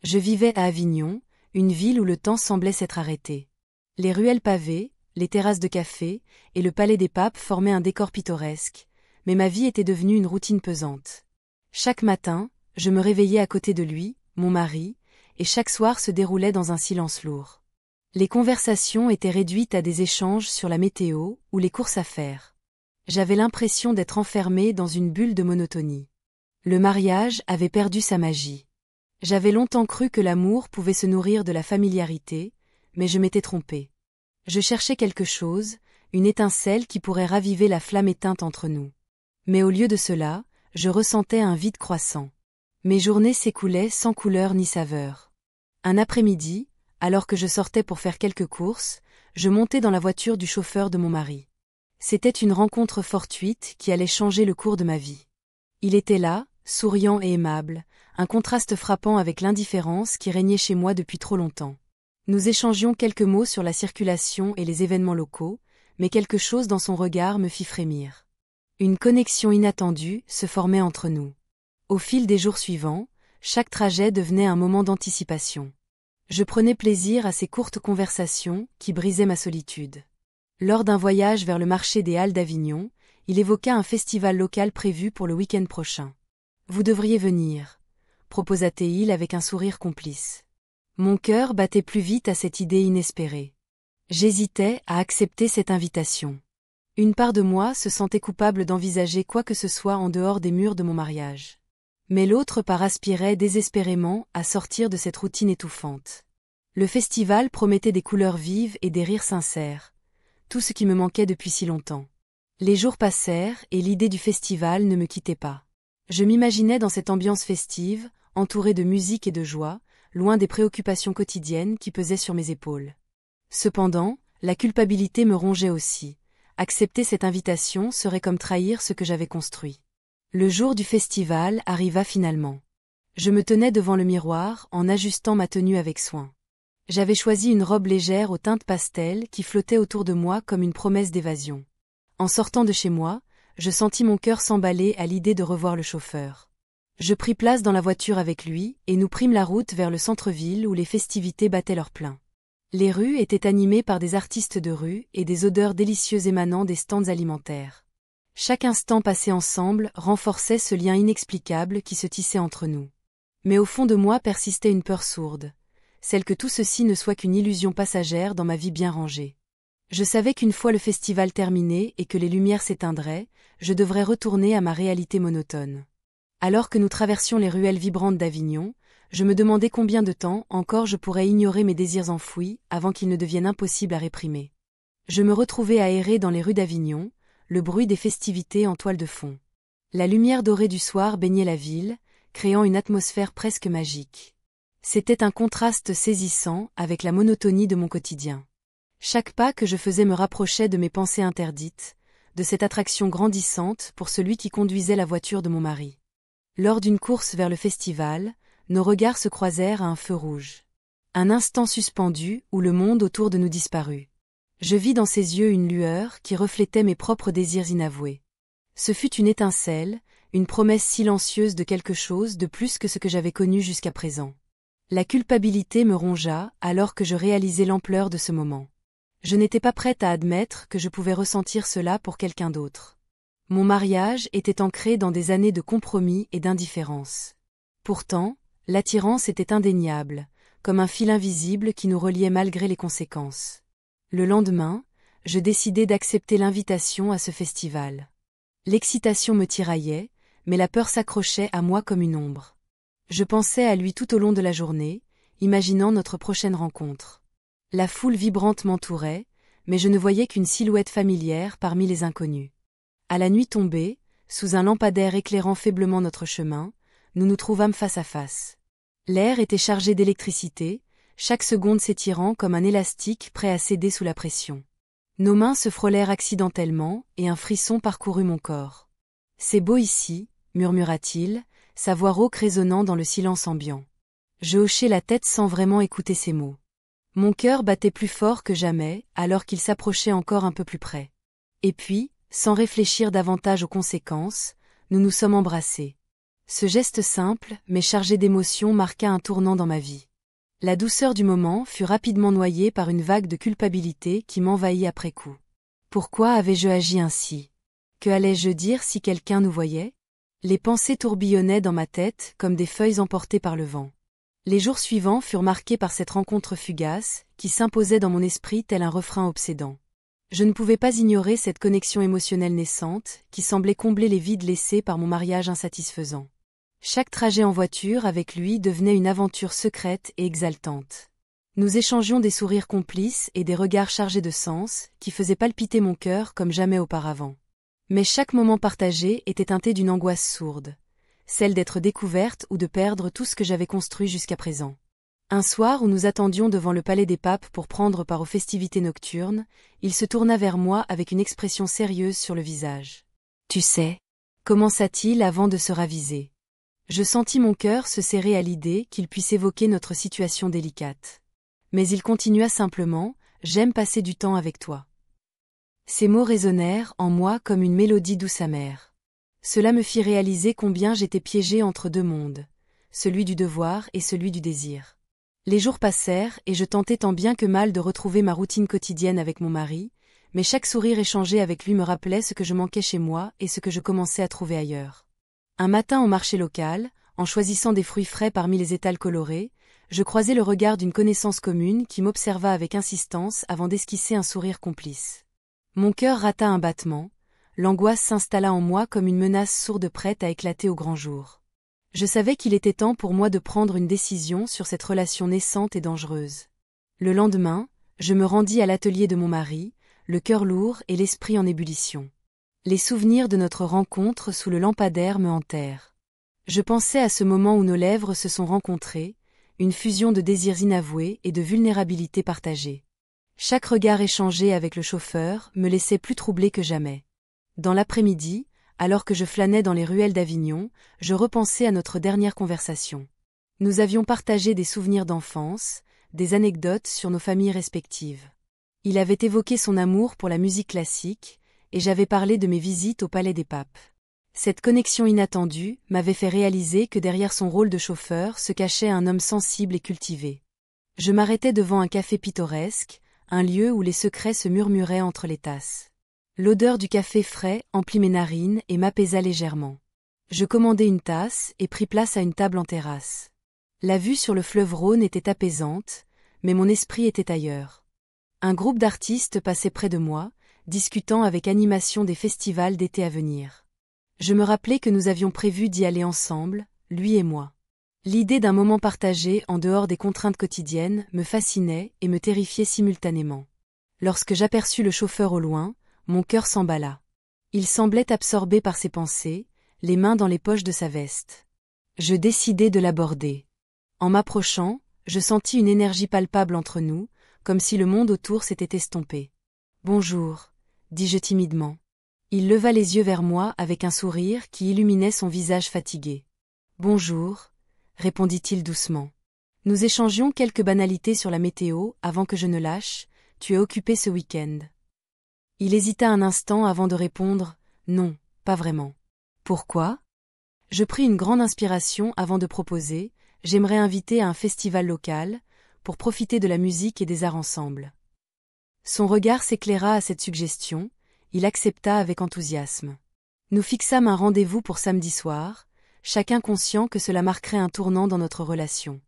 Je vivais à Avignon, une ville où le temps semblait s'être arrêté. Les ruelles pavées, les terrasses de café et le palais des papes formaient un décor pittoresque, mais ma vie était devenue une routine pesante. Chaque matin, je me réveillais à côté de lui, mon mari, et chaque soir se déroulait dans un silence lourd. Les conversations étaient réduites à des échanges sur la météo ou les courses à faire. J'avais l'impression d'être enfermée dans une bulle de monotonie. Le mariage avait perdu sa magie. J'avais longtemps cru que l'amour pouvait se nourrir de la familiarité, mais je m'étais trompée. Je cherchais quelque chose, une étincelle qui pourrait raviver la flamme éteinte entre nous. Mais au lieu de cela, je ressentais un vide croissant. Mes journées s'écoulaient sans couleur ni saveur. Un après-midi, alors que je sortais pour faire quelques courses, je montais dans la voiture du chauffeur de mon mari. C'était une rencontre fortuite qui allait changer le cours de ma vie. Il était là, souriant et aimable, un contraste frappant avec l'indifférence qui régnait chez moi depuis trop longtemps. Nous échangions quelques mots sur la circulation et les événements locaux, mais quelque chose dans son regard me fit frémir. Une connexion inattendue se formait entre nous. Au fil des jours suivants, chaque trajet devenait un moment d'anticipation. Je prenais plaisir à ces courtes conversations qui brisaient ma solitude. Lors d'un voyage vers le marché des Halles d'Avignon, il évoqua un festival local prévu pour le week-end prochain. « Vous devriez venir », proposa-t-il avec un sourire complice. Mon cœur battait plus vite à cette idée inespérée. J'hésitais à accepter cette invitation. Une part de moi se sentait coupable d'envisager quoi que ce soit en dehors des murs de mon mariage. Mais l'autre part aspirait désespérément à sortir de cette routine étouffante. Le festival promettait des couleurs vives et des rires sincères, tout ce qui me manquait depuis si longtemps. Les jours passèrent et l'idée du festival ne me quittait pas. Je m'imaginais dans cette ambiance festive, entourée de musique et de joie, loin des préoccupations quotidiennes qui pesaient sur mes épaules. Cependant, la culpabilité me rongeait aussi. Accepter cette invitation serait comme trahir ce que j'avais construit. Le jour du festival arriva finalement. Je me tenais devant le miroir en ajustant ma tenue avec soin. J'avais choisi une robe légère aux teintes pastel qui flottait autour de moi comme une promesse d'évasion. En sortant de chez moi, je sentis mon cœur s'emballer à l'idée de revoir le chauffeur. Je pris place dans la voiture avec lui et nous prîmes la route vers le centre-ville où les festivités battaient leur plein. Les rues étaient animées par des artistes de rue et des odeurs délicieuses émanant des stands alimentaires. Chaque instant passé ensemble renforçait ce lien inexplicable qui se tissait entre nous. Mais au fond de moi persistait une peur sourde, celle que tout ceci ne soit qu'une illusion passagère dans ma vie bien rangée. Je savais qu'une fois le festival terminé et que les lumières s'éteindraient, je devrais retourner à ma réalité monotone. Alors que nous traversions les ruelles vibrantes d'Avignon, je me demandais combien de temps encore je pourrais ignorer mes désirs enfouis avant qu'ils ne deviennent impossibles à réprimer. Je me retrouvais à errer dans les rues d'Avignon, le bruit des festivités en toile de fond. La lumière dorée du soir baignait la ville, créant une atmosphère presque magique. C'était un contraste saisissant avec la monotonie de mon quotidien. Chaque pas que je faisais me rapprochait de mes pensées interdites, de cette attraction grandissante pour celui qui conduisait la voiture de mon mari. Lors d'une course vers le festival, nos regards se croisèrent à un feu rouge. Un instant suspendu où le monde autour de nous disparut. Je vis dans ses yeux une lueur qui reflétait mes propres désirs inavoués. Ce fut une étincelle, une promesse silencieuse de quelque chose de plus que ce que j'avais connu jusqu'à présent. La culpabilité me rongea alors que je réalisais l'ampleur de ce moment. Je n'étais pas prête à admettre que je pouvais ressentir cela pour quelqu'un d'autre. Mon mariage était ancré dans des années de compromis et d'indifférence. Pourtant, l'attirance était indéniable, comme un fil invisible qui nous reliait malgré les conséquences. Le lendemain, je décidai d'accepter l'invitation à ce festival. L'excitation me tiraillait, mais la peur s'accrochait à moi comme une ombre. Je pensais à lui tout au long de la journée, imaginant notre prochaine rencontre. La foule vibrante m'entourait, mais je ne voyais qu'une silhouette familière parmi les inconnus. À la nuit tombée, sous un lampadaire éclairant faiblement notre chemin, nous nous trouvâmes face à face. L'air était chargé d'électricité, chaque seconde s'étirant comme un élastique prêt à céder sous la pression. Nos mains se frôlèrent accidentellement et un frisson parcourut mon corps. « C'est beau ici », murmura-t-il, sa voix rauque résonnant dans le silence ambiant. Je hochai la tête sans vraiment écouter ses mots. Mon cœur battait plus fort que jamais alors qu'il s'approchait encore un peu plus près. Et puis, sans réfléchir davantage aux conséquences, nous nous sommes embrassés. Ce geste simple, mais chargé d'émotion, marqua un tournant dans ma vie. La douceur du moment fut rapidement noyée par une vague de culpabilité qui m'envahit après coup. Pourquoi avais-je agi ainsi? Que allais-je dire si quelqu'un nous voyait? Les pensées tourbillonnaient dans ma tête comme des feuilles emportées par le vent. Les jours suivants furent marqués par cette rencontre fugace, qui s'imposait dans mon esprit tel un refrain obsédant. Je ne pouvais pas ignorer cette connexion émotionnelle naissante, qui semblait combler les vides laissés par mon mariage insatisfaisant. Chaque trajet en voiture avec lui devenait une aventure secrète et exaltante. Nous échangions des sourires complices et des regards chargés de sens, qui faisaient palpiter mon cœur comme jamais auparavant. Mais chaque moment partagé était teinté d'une angoisse sourde, celle d'être découverte ou de perdre tout ce que j'avais construit jusqu'à présent. Un soir où nous attendions devant le Palais des Papes pour prendre part aux festivités nocturnes, il se tourna vers moi avec une expression sérieuse sur le visage. « Tu sais » commença-t-il avant de se raviser. Je sentis mon cœur se serrer à l'idée qu'il puisse évoquer notre situation délicate. Mais il continua simplement, « J'aime passer du temps avec toi. » Ces mots résonnèrent en moi comme une mélodie douce amère. Cela me fit réaliser combien j'étais piégée entre deux mondes, celui du devoir et celui du désir. Les jours passèrent et je tentais tant bien que mal de retrouver ma routine quotidienne avec mon mari, mais chaque sourire échangé avec lui me rappelait ce que je manquais chez moi et ce que je commençais à trouver ailleurs. Un matin au marché local, en choisissant des fruits frais parmi les étals colorés, je croisai le regard d'une connaissance commune qui m'observa avec insistance avant d'esquisser un sourire complice. Mon cœur rata un battement, l'angoisse s'installa en moi comme une menace sourde prête à éclater au grand jour. Je savais qu'il était temps pour moi de prendre une décision sur cette relation naissante et dangereuse. Le lendemain, je me rendis à l'atelier de mon mari, le cœur lourd et l'esprit en ébullition. Les souvenirs de notre rencontre sous le lampadaire me hantèrent. Je pensais à ce moment où nos lèvres se sont rencontrées, une fusion de désirs inavoués et de vulnérabilité partagée. Chaque regard échangé avec le chauffeur me laissait plus troublée que jamais. Dans l'après-midi, alors que je flânais dans les ruelles d'Avignon, je repensais à notre dernière conversation. Nous avions partagé des souvenirs d'enfance, des anecdotes sur nos familles respectives. Il avait évoqué son amour pour la musique classique, et j'avais parlé de mes visites au Palais des Papes. Cette connexion inattendue m'avait fait réaliser que derrière son rôle de chauffeur se cachait un homme sensible et cultivé. Je m'arrêtais devant un café pittoresque, un lieu où les secrets se murmuraient entre les tasses. L'odeur du café frais emplit mes narines et m'apaisa légèrement. Je commandai une tasse et pris place à une table en terrasse. La vue sur le fleuve Rhône était apaisante, mais mon esprit était ailleurs. Un groupe d'artistes passait près de moi, discutant avec animation des festivals d'été à venir. Je me rappelais que nous avions prévu d'y aller ensemble, lui et moi. L'idée d'un moment partagé en dehors des contraintes quotidiennes me fascinait et me terrifiait simultanément. Lorsque j'aperçus le chauffeur au loin, mon cœur s'emballa. Il semblait absorbé par ses pensées, les mains dans les poches de sa veste. Je décidai de l'aborder. En m'approchant, je sentis une énergie palpable entre nous, comme si le monde autour s'était estompé. « Bonjour », dis-je timidement. Il leva les yeux vers moi avec un sourire qui illuminait son visage fatigué. « Bonjour », répondit-il doucement. Nous échangions quelques banalités sur la météo avant que je ne lâche. « Tu es occupé ce week-end ?» Il hésita un instant avant de répondre « Non, pas vraiment. » « Pourquoi ?» Je pris une grande inspiration avant de proposer « J'aimerais inviter à un festival local, pour profiter de la musique et des arts ensemble. » Son regard s'éclaira à cette suggestion, il accepta avec enthousiasme. Nous fixâmes un rendez-vous pour samedi soir, chacun conscient que cela marquerait un tournant dans notre relation.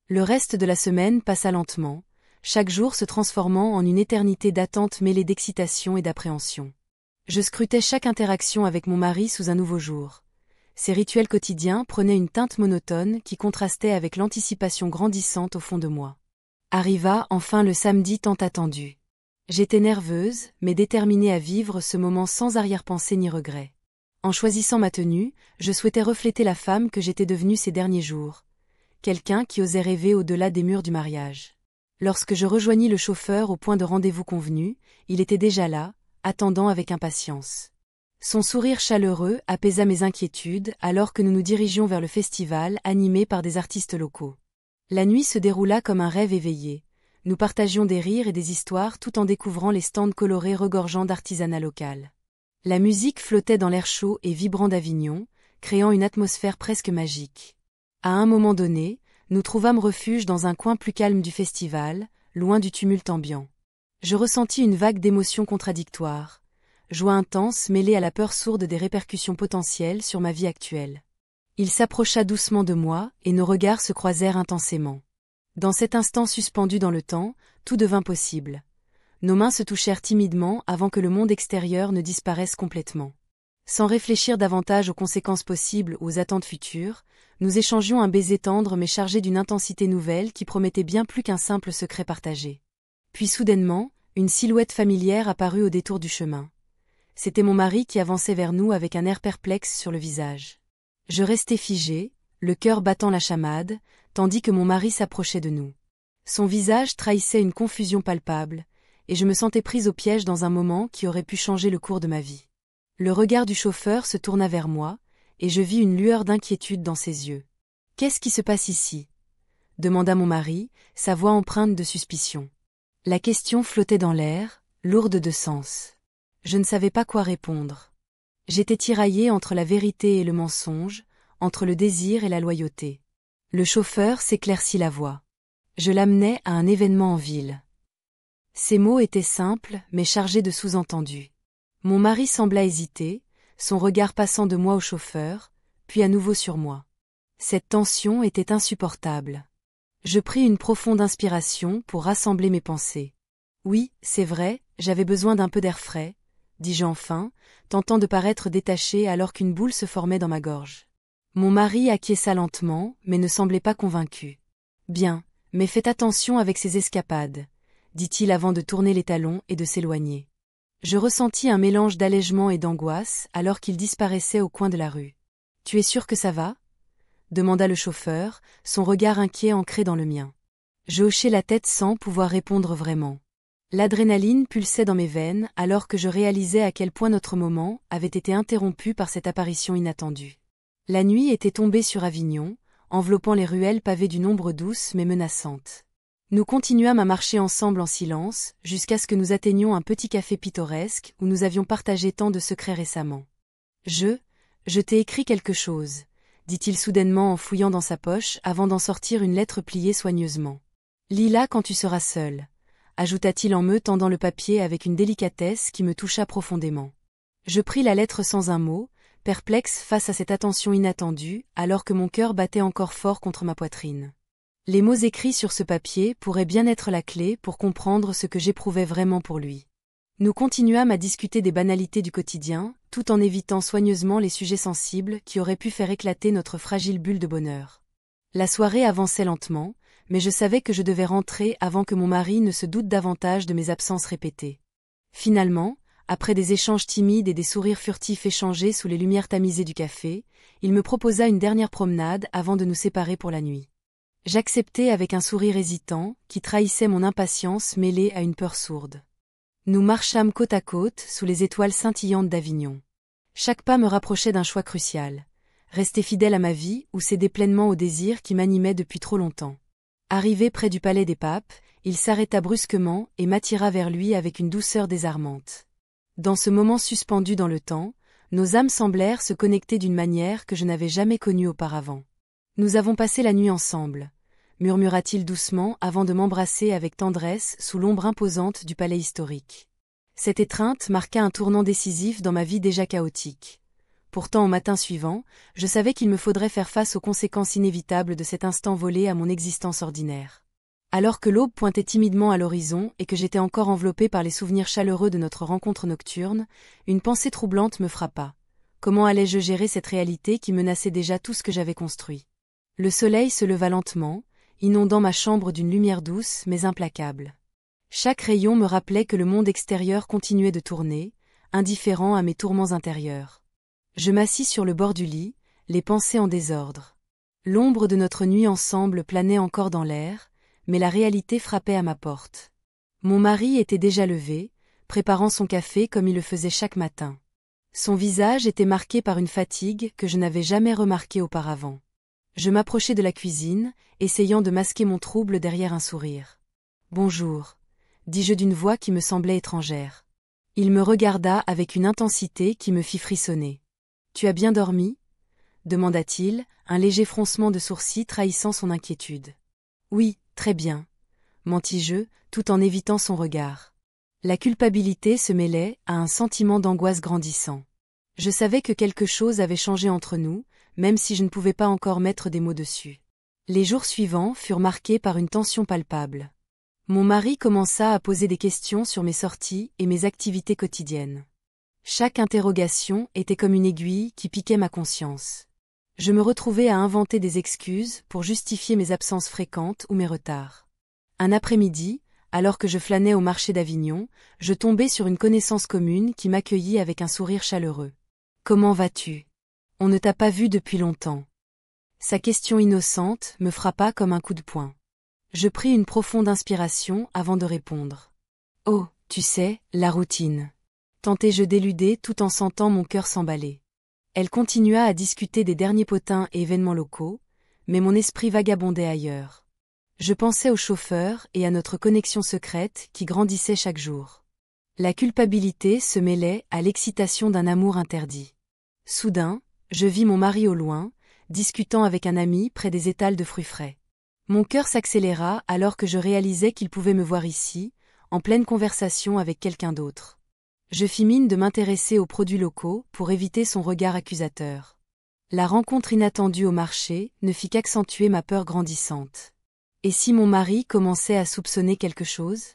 Le reste de la semaine passa lentement, chaque jour se transformant en une éternité d'attente mêlée d'excitation et d'appréhension. Je scrutais chaque interaction avec mon mari sous un nouveau jour. Ces rituels quotidiens prenaient une teinte monotone qui contrastait avec l'anticipation grandissante au fond de moi. Arriva enfin le samedi tant attendu. J'étais nerveuse, mais déterminée à vivre ce moment sans arrière-pensée ni regret. En choisissant ma tenue, je souhaitais refléter la femme que j'étais devenue ces derniers jours. Quelqu'un qui osait rêver au-delà des murs du mariage. Lorsque je rejoignis le chauffeur au point de rendez-vous convenu, il était déjà là, attendant avec impatience. Son sourire chaleureux apaisa mes inquiétudes alors que nous nous dirigions vers le festival animé par des artistes locaux. La nuit se déroula comme un rêve éveillé. Nous partagions des rires et des histoires tout en découvrant les stands colorés regorgeant d'artisanat local. La musique flottait dans l'air chaud et vibrant d'Avignon, créant une atmosphère presque magique. À un moment donné, nous trouvâmes refuge dans un coin plus calme du festival, loin du tumulte ambiant. Je ressentis une vague d'émotions contradictoires, joie intense mêlée à la peur sourde des répercussions potentielles sur ma vie actuelle. Il s'approcha doucement de moi et nos regards se croisèrent intensément. Dans cet instant suspendu dans le temps, tout devint possible. Nos mains se touchèrent timidement avant que le monde extérieur ne disparaisse complètement. Sans réfléchir davantage aux conséquences possibles ou aux attentes futures, nous échangions un baiser tendre mais chargé d'une intensité nouvelle qui promettait bien plus qu'un simple secret partagé. Puis soudainement, une silhouette familière apparut au détour du chemin. C'était mon mari qui avançait vers nous avec un air perplexe sur le visage. Je restais figé, le cœur battant la chamade, tandis que mon mari s'approchait de nous. Son visage trahissait une confusion palpable, et je me sentais prise au piège dans un moment qui aurait pu changer le cours de ma vie. Le regard du chauffeur se tourna vers moi, et je vis une lueur d'inquiétude dans ses yeux. « Qu'est-ce qui se passe ici ?» demanda mon mari, sa voix empreinte de suspicion. La question flottait dans l'air, lourde de sens. Je ne savais pas quoi répondre. J'étais tiraillée entre la vérité et le mensonge, entre le désir et la loyauté. Le chauffeur s'éclaircit la voix. Je l'amenais à un événement en ville. Ces mots étaient simples, mais chargés de sous-entendus. Mon mari sembla hésiter, son regard passant de moi au chauffeur, puis à nouveau sur moi. Cette tension était insupportable. Je pris une profonde inspiration pour rassembler mes pensées. Oui, c'est vrai, j'avais besoin d'un peu d'air frais, dis-je enfin, tentant de paraître détaché alors qu'une boule se formait dans ma gorge. Mon mari acquiesça lentement, mais ne semblait pas convaincu. Bien, mais faites attention avec ces escapades, dit-il avant de tourner les talons et de s'éloigner. Je ressentis un mélange d'allègement et d'angoisse alors qu'il disparaissait au coin de la rue. « Tu es sûr que ça va ?» demanda le chauffeur, son regard inquiet ancré dans le mien. Je hochai la tête sans pouvoir répondre vraiment. L'adrénaline pulsait dans mes veines alors que je réalisais à quel point notre moment avait été interrompu par cette apparition inattendue. La nuit était tombée sur Avignon, enveloppant les ruelles pavées d'une ombre douce mais menaçante. Nous continuâmes à marcher ensemble en silence, jusqu'à ce que nous atteignions un petit café pittoresque où nous avions partagé tant de secrets récemment. Je t'ai écrit quelque chose, dit-il soudainement en fouillant dans sa poche avant d'en sortir une lettre pliée soigneusement. Lis-la quand tu seras seul, ajouta-t-il en me tendant le papier avec une délicatesse qui me toucha profondément. Je pris la lettre sans un mot, perplexe face à cette attention inattendue, alors que mon cœur battait encore fort contre ma poitrine. Les mots écrits sur ce papier pourraient bien être la clé pour comprendre ce que j'éprouvais vraiment pour lui. Nous continuâmes à discuter des banalités du quotidien, tout en évitant soigneusement les sujets sensibles qui auraient pu faire éclater notre fragile bulle de bonheur. La soirée avançait lentement, mais je savais que je devais rentrer avant que mon mari ne se doute davantage de mes absences répétées. Finalement, après des échanges timides et des sourires furtifs échangés sous les lumières tamisées du café, il me proposa une dernière promenade avant de nous séparer pour la nuit. J'acceptai avec un sourire hésitant, qui trahissait mon impatience mêlée à une peur sourde. Nous marchâmes côte à côte sous les étoiles scintillantes d'Avignon. Chaque pas me rapprochait d'un choix crucial. Rester fidèle à ma vie ou céder pleinement au désir qui m'animait depuis trop longtemps. Arrivé près du palais des papes, il s'arrêta brusquement et m'attira vers lui avec une douceur désarmante. Dans ce moment suspendu dans le temps, nos âmes semblèrent se connecter d'une manière que je n'avais jamais connue auparavant. Nous avons passé la nuit ensemble, murmura-t-il doucement avant de m'embrasser avec tendresse sous l'ombre imposante du palais historique. Cette étreinte marqua un tournant décisif dans ma vie déjà chaotique. Pourtant au matin suivant, je savais qu'il me faudrait faire face aux conséquences inévitables de cet instant volé à mon existence ordinaire. Alors que l'aube pointait timidement à l'horizon et que j'étais encore enveloppée par les souvenirs chaleureux de notre rencontre nocturne, une pensée troublante me frappa. Comment allais-je gérer cette réalité qui menaçait déjà tout ce que j'avais construit ? Le soleil se leva lentement, inondant ma chambre d'une lumière douce mais implacable. Chaque rayon me rappelait que le monde extérieur continuait de tourner, indifférent à mes tourments intérieurs. Je m'assis sur le bord du lit, les pensées en désordre. L'ombre de notre nuit ensemble planait encore dans l'air, mais la réalité frappait à ma porte. Mon mari était déjà levé, préparant son café comme il le faisait chaque matin. Son visage était marqué par une fatigue que je n'avais jamais remarquée auparavant. Je m'approchai de la cuisine, essayant de masquer mon trouble derrière un sourire. « Bonjour », dis-je d'une voix qui me semblait étrangère. Il me regarda avec une intensité qui me fit frissonner. « Tu as bien dormi » demanda-t-il, un léger froncement de sourcils trahissant son inquiétude. Oui, très bien, mentis-je, tout en évitant son regard. La culpabilité se mêlait à un sentiment d'angoisse grandissant. Je savais que quelque chose avait changé entre nous, même si je ne pouvais pas encore mettre des mots dessus. Les jours suivants furent marqués par une tension palpable. Mon mari commença à poser des questions sur mes sorties et mes activités quotidiennes. Chaque interrogation était comme une aiguille qui piquait ma conscience. Je me retrouvais à inventer des excuses pour justifier mes absences fréquentes ou mes retards. Un après-midi, alors que je flânais au marché d'Avignon, je tombai sur une connaissance commune qui m'accueillit avec un sourire chaleureux. « Comment vas-tu ? On ne t'a pas vu depuis longtemps. » Sa question innocente me frappa comme un coup de poing. Je pris une profonde inspiration avant de répondre. « Oh, tu sais, la routine. » Tentai-je d'éluder tout en sentant mon cœur s'emballer. Elle continua à discuter des derniers potins et événements locaux, mais mon esprit vagabondait ailleurs. Je pensais au chauffeur et à notre connexion secrète qui grandissait chaque jour. La culpabilité se mêlait à l'excitation d'un amour interdit. Soudain, je vis mon mari au loin, discutant avec un ami près des étals de fruits frais. Mon cœur s'accéléra alors que je réalisais qu'il pouvait me voir ici, en pleine conversation avec quelqu'un d'autre. Je fis mine de m'intéresser aux produits locaux pour éviter son regard accusateur. La rencontre inattendue au marché ne fit qu'accentuer ma peur grandissante. Et si mon mari commençait à soupçonner quelque chose ?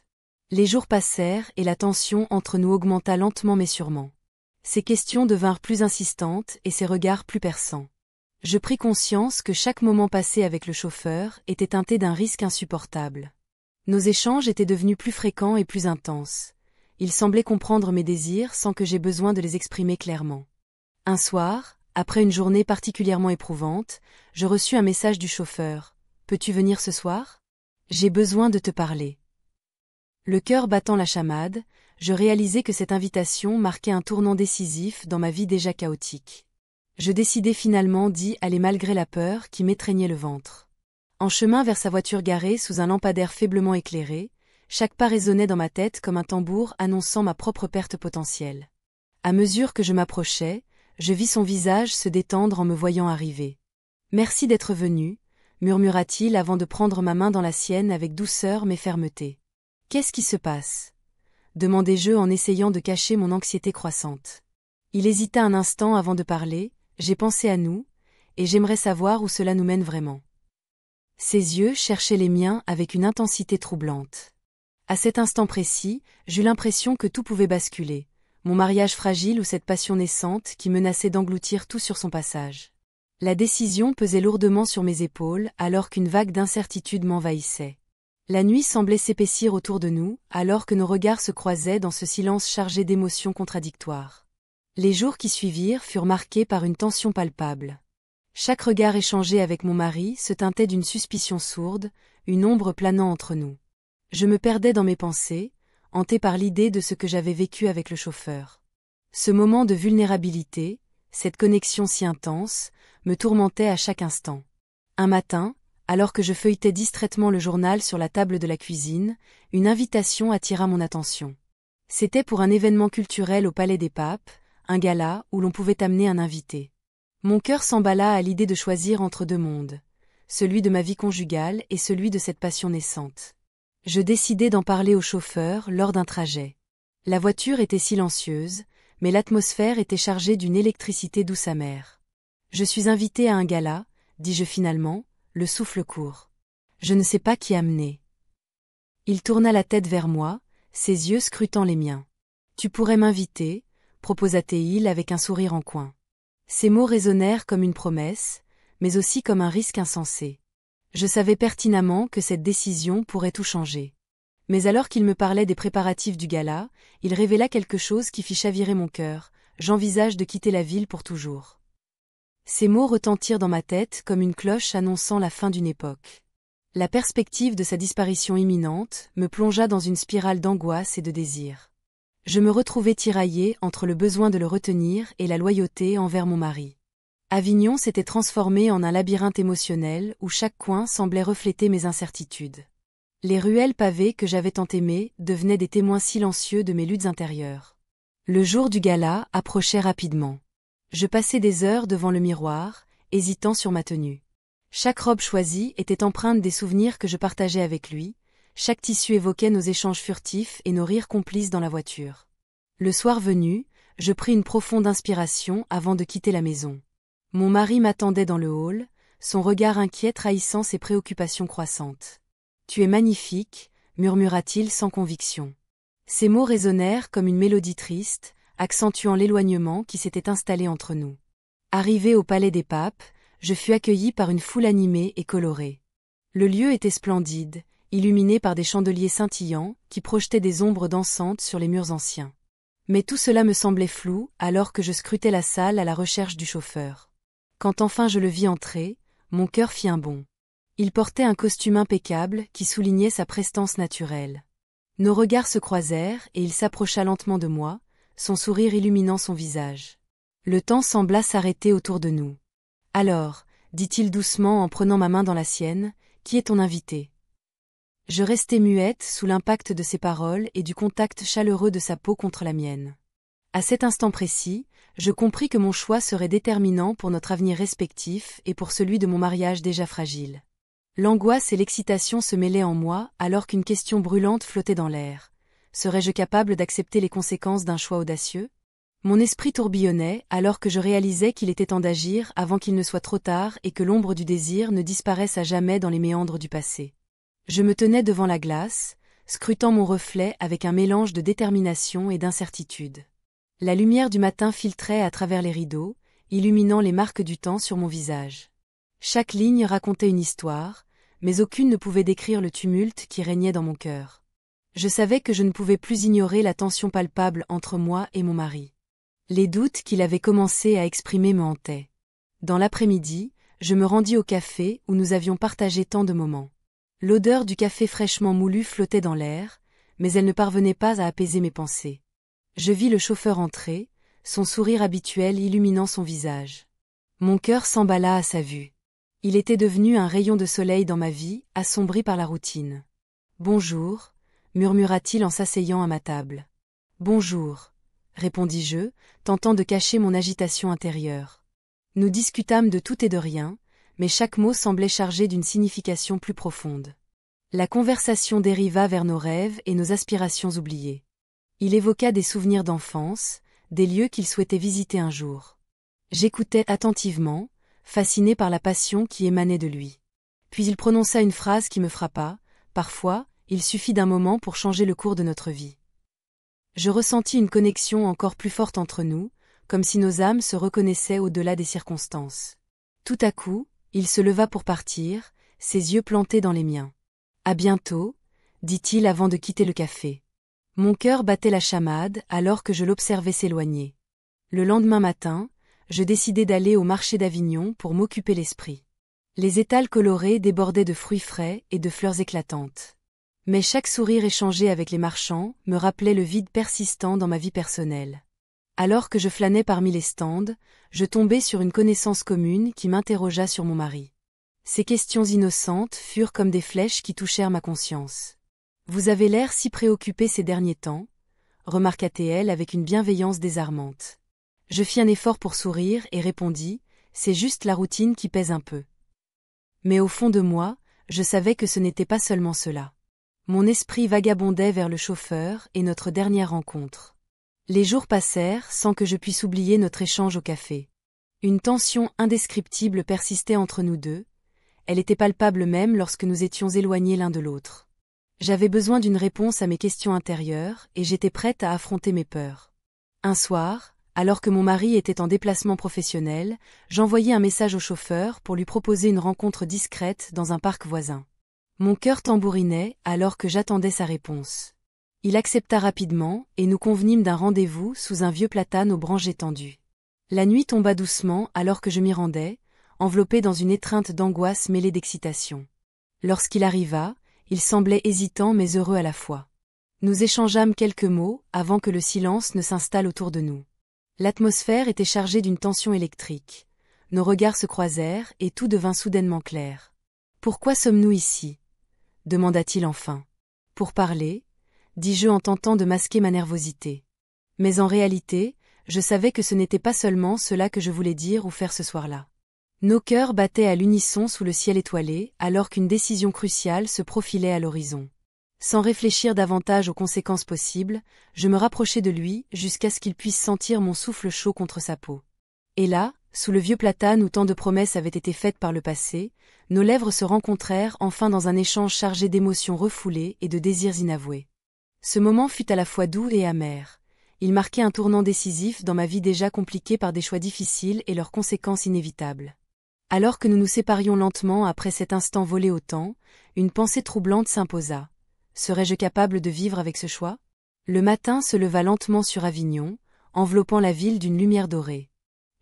Les jours passèrent et la tension entre nous augmenta lentement mais sûrement. Ses questions devinrent plus insistantes et ses regards plus perçants. Je pris conscience que chaque moment passé avec le chauffeur était teinté d'un risque insupportable. Nos échanges étaient devenus plus fréquents et plus intenses. Il semblait comprendre mes désirs sans que j'aie besoin de les exprimer clairement. Un soir, après une journée particulièrement éprouvante, je reçus un message du chauffeur. « Peux-tu venir ce soir ? J'ai besoin de te parler. » Le cœur battant la chamade, je réalisai que cette invitation marquait un tournant décisif dans ma vie déjà chaotique. Je décidai finalement d'y aller malgré la peur qui m'étreignait le ventre. En chemin vers sa voiture garée sous un lampadaire faiblement éclairé, chaque pas résonnait dans ma tête comme un tambour annonçant ma propre perte potentielle. À mesure que je m'approchais, je vis son visage se détendre en me voyant arriver. « Merci d'être venu », murmura-t-il avant de prendre ma main dans la sienne avec douceur mais fermeté. « Qu'est-ce qui se passe ? » demandai-je en essayant de cacher mon anxiété croissante. Il hésita un instant avant de parler. « J'ai pensé à nous, et j'aimerais savoir où cela nous mène vraiment. » Ses yeux cherchaient les miens avec une intensité troublante. À cet instant précis, j'eus l'impression que tout pouvait basculer, mon mariage fragile ou cette passion naissante qui menaçait d'engloutir tout sur son passage. La décision pesait lourdement sur mes épaules alors qu'une vague d'incertitude m'envahissait. La nuit semblait s'épaissir autour de nous, alors que nos regards se croisaient dans ce silence chargé d'émotions contradictoires. Les jours qui suivirent furent marqués par une tension palpable. Chaque regard échangé avec mon mari se teintait d'une suspicion sourde, une ombre planant entre nous. Je me perdais dans mes pensées, hanté par l'idée de ce que j'avais vécu avec le chauffeur. Ce moment de vulnérabilité, cette connexion si intense, me tourmentait à chaque instant. Un matin, alors que je feuilletais distraitement le journal sur la table de la cuisine, une invitation attira mon attention. C'était pour un événement culturel au Palais des Papes, un gala où l'on pouvait amener un invité. Mon cœur s'emballa à l'idée de choisir entre deux mondes, celui de ma vie conjugale et celui de cette passion naissante. Je décidai d'en parler au chauffeur lors d'un trajet. La voiture était silencieuse, mais l'atmosphère était chargée d'une électricité douce amère. « Je suis invité à un gala, » dis-je finalement, le souffle court. « Je ne sais pas qui amener. » Il tourna la tête vers moi, ses yeux scrutant les miens. « Tu pourrais m'inviter » proposa-t-il avec un sourire en coin. Ces mots résonnèrent comme une promesse, mais aussi comme un risque insensé. Je savais pertinemment que cette décision pourrait tout changer. Mais alors qu'il me parlait des préparatifs du gala, il révéla quelque chose qui fit chavirer mon cœur. « J'envisage de quitter la ville pour toujours. » Ces mots retentirent dans ma tête comme une cloche annonçant la fin d'une époque. La perspective de sa disparition imminente me plongea dans une spirale d'angoisse et de désir. Je me retrouvai tiraillée entre le besoin de le retenir et la loyauté envers mon mari. Avignon s'était transformé en un labyrinthe émotionnel où chaque coin semblait refléter mes incertitudes. Les ruelles pavées que j'avais tant aimées devenaient des témoins silencieux de mes luttes intérieures. Le jour du gala approchait rapidement. Je passai des heures devant le miroir, hésitant sur ma tenue. Chaque robe choisie était empreinte des souvenirs que je partageais avec lui, chaque tissu évoquait nos échanges furtifs et nos rires complices dans la voiture. Le soir venu, je pris une profonde inspiration avant de quitter la maison. Mon mari m'attendait dans le hall, son regard inquiet trahissant ses préoccupations croissantes. « Tu es magnifique », murmura-t-il sans conviction. Ces mots résonnèrent comme une mélodie triste, accentuant l'éloignement qui s'était installé entre nous. Arrivé au Palais des Papes, je fus accueilli par une foule animée et colorée. Le lieu était splendide, illuminé par des chandeliers scintillants qui projetaient des ombres dansantes sur les murs anciens. Mais tout cela me semblait flou alors que je scrutais la salle à la recherche du chauffeur. Quand enfin je le vis entrer, mon cœur fit un bond. Il portait un costume impeccable qui soulignait sa prestance naturelle. Nos regards se croisèrent et il s'approcha lentement de moi, son sourire illuminant son visage. Le temps sembla s'arrêter autour de nous. « Alors, » dit-il doucement en prenant ma main dans la sienne, « qui est ton invité ?» Je restai muette sous l'impact de ses paroles et du contact chaleureux de sa peau contre la mienne. À cet instant précis, je compris que mon choix serait déterminant pour notre avenir respectif et pour celui de mon mariage déjà fragile. L'angoisse et l'excitation se mêlaient en moi alors qu'une question brûlante flottait dans l'air. Serais-je capable d'accepter les conséquences d'un choix audacieux ? Mon esprit tourbillonnait alors que je réalisais qu'il était temps d'agir avant qu'il ne soit trop tard et que l'ombre du désir ne disparaisse à jamais dans les méandres du passé. Je me tenais devant la glace, scrutant mon reflet avec un mélange de détermination et d'incertitude. La lumière du matin filtrait à travers les rideaux, illuminant les marques du temps sur mon visage. Chaque ligne racontait une histoire, mais aucune ne pouvait décrire le tumulte qui régnait dans mon cœur. Je savais que je ne pouvais plus ignorer la tension palpable entre moi et mon mari. Les doutes qu'il avait commencé à exprimer me hantaient. Dans l'après-midi, je me rendis au café où nous avions partagé tant de moments. L'odeur du café fraîchement moulu flottait dans l'air, mais elle ne parvenait pas à apaiser mes pensées. Je vis le chauffeur entrer, son sourire habituel illuminant son visage. Mon cœur s'emballa à sa vue. Il était devenu un rayon de soleil dans ma vie, assombri par la routine. « Bonjour », murmura-t-il en s'asseyant à ma table. « Bonjour », répondis-je, tentant de cacher mon agitation intérieure. Nous discutâmes de tout et de rien, mais chaque mot semblait chargé d'une signification plus profonde. La conversation dériva vers nos rêves et nos aspirations oubliées. Il évoqua des souvenirs d'enfance, des lieux qu'il souhaitait visiter un jour. J'écoutais attentivement, fasciné par la passion qui émanait de lui. Puis il prononça une phrase qui me frappa, « Parfois, il suffit d'un moment pour changer le cours de notre vie. » Je ressentis une connexion encore plus forte entre nous, comme si nos âmes se reconnaissaient au-delà des circonstances. Tout à coup, il se leva pour partir, ses yeux plantés dans les miens. « À bientôt », dit-il avant de quitter le café. Mon cœur battait la chamade alors que je l'observais s'éloigner. Le lendemain matin, je décidai d'aller au marché d'Avignon pour m'occuper l'esprit. Les étals colorés débordaient de fruits frais et de fleurs éclatantes. Mais chaque sourire échangé avec les marchands me rappelait le vide persistant dans ma vie personnelle. Alors que je flânais parmi les stands, je tombai sur une connaissance commune qui m'interrogea sur mon mari. Ces questions innocentes furent comme des flèches qui touchèrent ma conscience. « Vous avez l'air si préoccupé ces derniers temps », remarqua-t-elle avec une bienveillance désarmante. Je fis un effort pour sourire et répondis, « C'est juste la routine qui pèse un peu. » Mais au fond de moi, je savais que ce n'était pas seulement cela. Mon esprit vagabondait vers le chauffeur et notre dernière rencontre. Les jours passèrent sans que je puisse oublier notre échange au café. Une tension indescriptible persistait entre nous deux, elle était palpable même lorsque nous étions éloignés l'un de l'autre. J'avais besoin d'une réponse à mes questions intérieures et j'étais prête à affronter mes peurs. Un soir, alors que mon mari était en déplacement professionnel, j'envoyai un message au chauffeur pour lui proposer une rencontre discrète dans un parc voisin. Mon cœur tambourinait alors que j'attendais sa réponse. Il accepta rapidement et nous convenîmes d'un rendez-vous sous un vieux platane aux branches étendues. La nuit tomba doucement alors que je m'y rendais, enveloppé dans une étreinte d'angoisse mêlée d'excitation. Lorsqu'il arriva, il semblait hésitant mais heureux à la fois. Nous échangeâmes quelques mots avant que le silence ne s'installe autour de nous. L'atmosphère était chargée d'une tension électrique. Nos regards se croisèrent et tout devint soudainement clair. « Pourquoi sommes-nous ici ?» demanda-t-il enfin. « Pour parler », dis-je en tentant de masquer ma nervosité. Mais en réalité, je savais que ce n'était pas seulement cela que je voulais dire ou faire ce soir-là. Nos cœurs battaient à l'unisson sous le ciel étoilé, alors qu'une décision cruciale se profilait à l'horizon. Sans réfléchir davantage aux conséquences possibles, je me rapprochai de lui jusqu'à ce qu'il puisse sentir mon souffle chaud contre sa peau. Et là, sous le vieux platane où tant de promesses avaient été faites par le passé, nos lèvres se rencontrèrent enfin dans un échange chargé d'émotions refoulées et de désirs inavoués. Ce moment fut à la fois doux et amer. Il marquait un tournant décisif dans ma vie déjà compliquée par des choix difficiles et leurs conséquences inévitables. Alors que nous nous séparions lentement après cet instant volé au temps, une pensée troublante s'imposa. Serais-je capable de vivre avec ce choix? Le matin se leva lentement sur Avignon, enveloppant la ville d'une lumière dorée.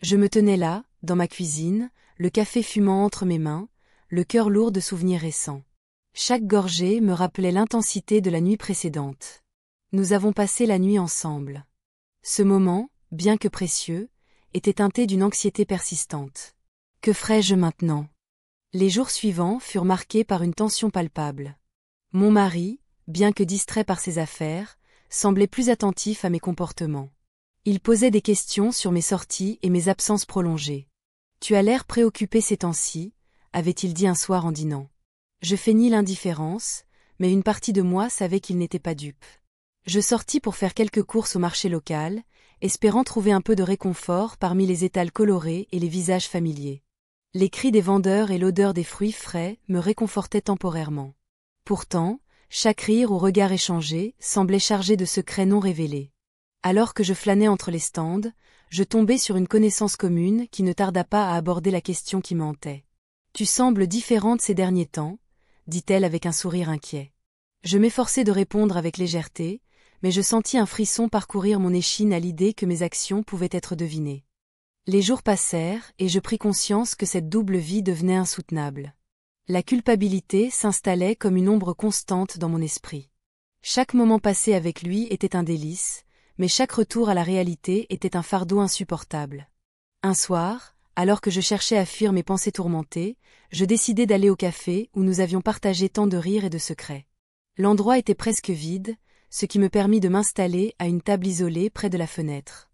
Je me tenais là, dans ma cuisine, le café fumant entre mes mains, le cœur lourd de souvenirs récents. Chaque gorgée me rappelait l'intensité de la nuit précédente. Nous avons passé la nuit ensemble. Ce moment, bien que précieux, était teinté d'une anxiété persistante. Que ferais-je maintenant? Les jours suivants furent marqués par une tension palpable. Mon mari, bien que distrait par ses affaires, semblait plus attentif à mes comportements. Il posait des questions sur mes sorties et mes absences prolongées. « Tu as l'air préoccupé ces temps-ci », avait-il dit un soir en dînant. Je feignis l'indifférence, mais une partie de moi savait qu'il n'était pas dupe. Je sortis pour faire quelques courses au marché local, espérant trouver un peu de réconfort parmi les étals colorés et les visages familiers. Les cris des vendeurs et l'odeur des fruits frais me réconfortaient temporairement. Pourtant, chaque rire ou regard échangé semblait chargé de secrets non révélés. Alors que je flânais entre les stands, je tombai sur une connaissance commune qui ne tarda pas à aborder la question qui me hantait. « Tu sembles différente ces derniers temps », dit-elle avec un sourire inquiet. Je m'efforçai de répondre avec légèreté, mais je sentis un frisson parcourir mon échine à l'idée que mes actions pouvaient être devinées. Les jours passèrent et je pris conscience que cette double vie devenait insoutenable. La culpabilité s'installait comme une ombre constante dans mon esprit. Chaque moment passé avec lui était un délice, mais chaque retour à la réalité était un fardeau insupportable. Un soir, alors que je cherchais à fuir mes pensées tourmentées, je décidai d'aller au café où nous avions partagé tant de rires et de secrets. L'endroit était presque vide, ce qui me permit de m'installer à une table isolée près de la fenêtre.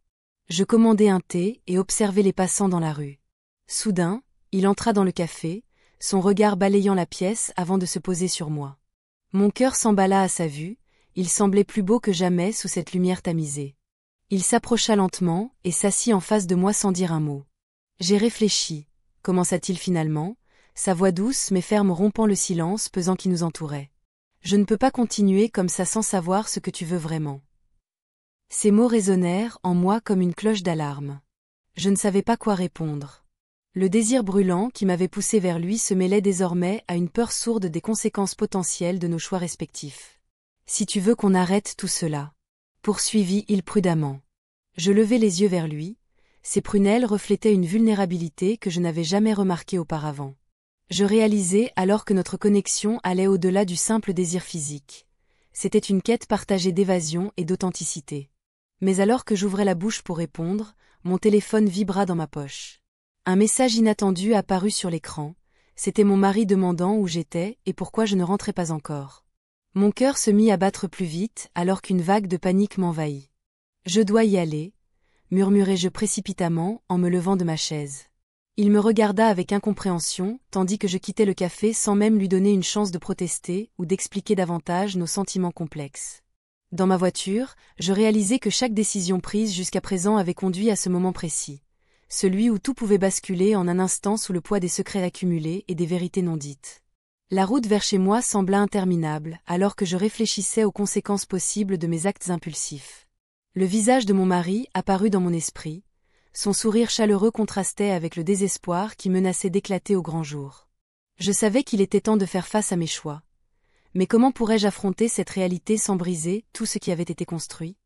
Je commandai un thé et observai les passants dans la rue. Soudain, il entra dans le café, son regard balayant la pièce avant de se poser sur moi. Mon cœur s'emballa à sa vue, il semblait plus beau que jamais sous cette lumière tamisée. Il s'approcha lentement et s'assit en face de moi sans dire un mot. J'ai réfléchi, commença-t-il finalement, sa voix douce mais ferme rompant le silence pesant qui nous entourait. Je ne peux pas continuer comme ça sans savoir ce que tu veux vraiment. Ces mots résonnèrent en moi comme une cloche d'alarme. Je ne savais pas quoi répondre. Le désir brûlant qui m'avait poussé vers lui se mêlait désormais à une peur sourde des conséquences potentielles de nos choix respectifs. Si tu veux qu'on arrête tout cela, poursuivit-il prudemment. Je levai les yeux vers lui, ses prunelles reflétaient une vulnérabilité que je n'avais jamais remarquée auparavant. Je réalisai alors que notre connexion allait au-delà du simple désir physique. C'était une quête partagée d'évasion et d'authenticité. Mais alors que j'ouvrais la bouche pour répondre, mon téléphone vibra dans ma poche. Un message inattendu apparut sur l'écran. C'était mon mari demandant où j'étais et pourquoi je ne rentrais pas encore. Mon cœur se mit à battre plus vite alors qu'une vague de panique m'envahit. « Je dois y aller », murmurai-je précipitamment en me levant de ma chaise. Il me regarda avec incompréhension, tandis que je quittais le café sans même lui donner une chance de protester ou d'expliquer davantage nos sentiments complexes. Dans ma voiture, je réalisai que chaque décision prise jusqu'à présent avait conduit à ce moment précis. Celui où tout pouvait basculer en un instant sous le poids des secrets accumulés et des vérités non dites. La route vers chez moi sembla interminable, alors que je réfléchissais aux conséquences possibles de mes actes impulsifs. Le visage de mon mari apparut dans mon esprit, son sourire chaleureux contrastait avec le désespoir qui menaçait d'éclater au grand jour. Je savais qu'il était temps de faire face à mes choix. Mais comment pourrais-je affronter cette réalité sans briser tout ce qui avait été construit ?